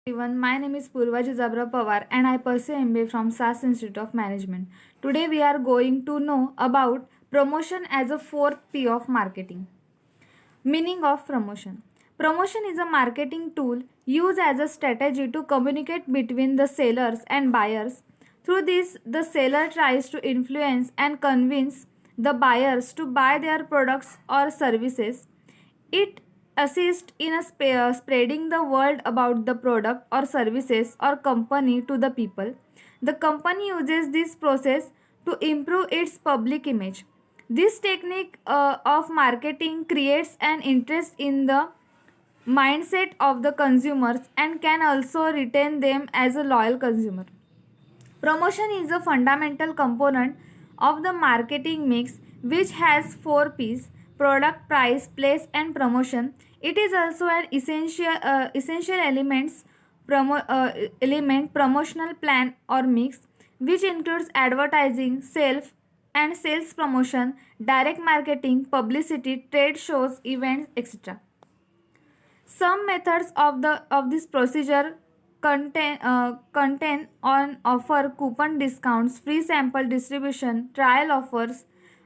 Everyone, my name is Purva Jizabra Pawar and I pursue MBA from SAS Institute of Management. Today we are going to know about promotion as a fourth P of marketing. Meaning of promotion. Promotion is a marketing tool used as a strategy to communicate between the sellers and buyers. Through this, the seller tries to influence and convince the buyers to buy their products or services. It assists in spreading the word about the product or services or company to the people. The company uses this process to improve its public image. This technique of marketing creates an interest in the mindset of the consumers and can also retain them as a loyal consumer. Promotion is a fundamental component of the marketing mix which has 4 P's: product, price, place and promotion. It is also an essential element promotional plan or mix which includes advertising, sales promotion, direct marketing, publicity, trade shows, events, etc. Some methods of this procedure contain on offer coupon discounts, free sample distribution, trial offers,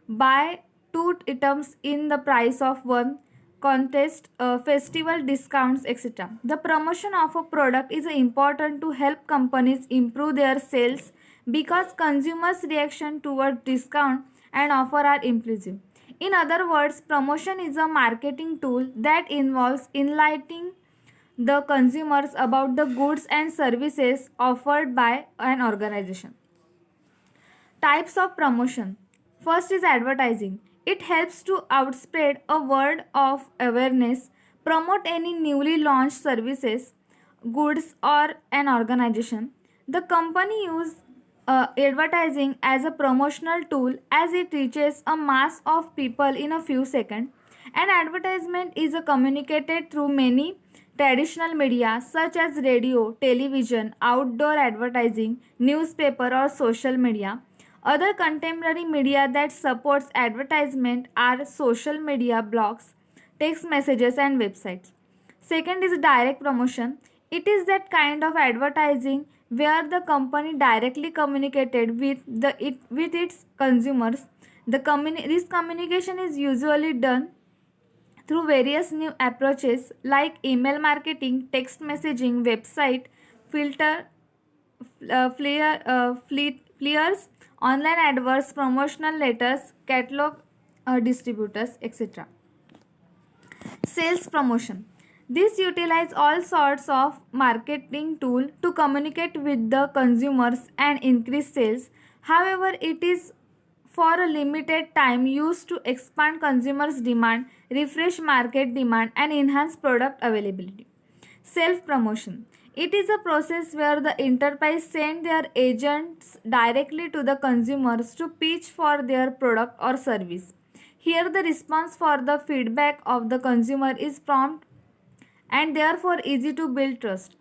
buy two items in the price of one, contest, festival discounts, etc. The promotion of a product is important to help companies improve their sales because consumers' reaction toward discount and offer are impulsive. In other words, promotion is a marketing tool that involves enlightening the consumers about the goods and services offered by an organization. Types of promotion. First is advertising. It helps to outspread a word of awareness, promote any newly launched services, goods, or an organization. The company uses advertising as a promotional tool as it reaches a mass of people in a few seconds. An advertisement is communicated through many traditional media such as radio, television, outdoor advertising, newspaper, or social media. Other contemporary media that supports advertisement are social media, blogs, text messages, and websites. Second is direct promotion. It is that kind of advertising where the company directly communicated with its consumers. This communication is usually done through various new approaches like email marketing, text messaging, website, filter, flyers, online adverts, promotional letters, catalog distributors, etc. Sales promotion. This utilize all sorts of marketing tool to communicate with the consumers and increase sales. However, it is for a limited time used to expand consumers' demand, refresh market demand, and enhance product availability. Self promotion. It is a process where the enterprise send their agents directly to the consumers to pitch for their product or service. Here, the response for the feedback of the consumer is prompt and therefore easy to build trust.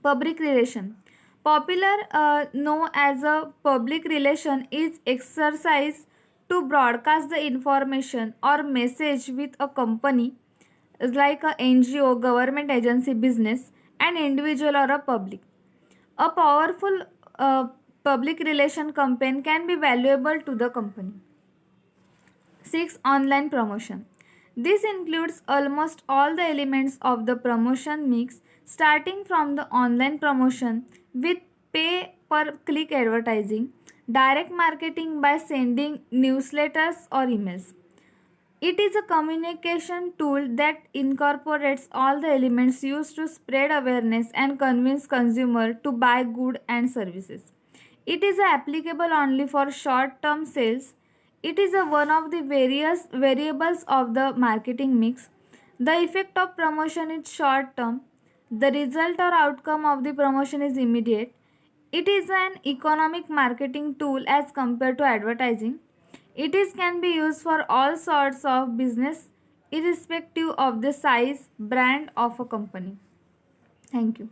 Public relation. Popular known as a public relation is exercise to broadcast the information or message with a company like a NGO, government agency, business, an individual or a public. A powerful public relation campaign can be valuable to the company. 6. Online promotion. This includes almost all the elements of the promotion mix, starting from the online promotion with pay per click advertising, direct marketing by sending newsletters or emails. It is a communication tool that incorporates all the elements used to spread awareness and convince consumer to buy goods and services. It is applicable only for short-term sales. It is one of the various variables of the marketing mix. The effect of promotion is short-term. The result or outcome of the promotion is immediate. It is an economic marketing tool as compared to advertising. Can be used for all sorts of business irrespective of the size brand of a company. Thank you.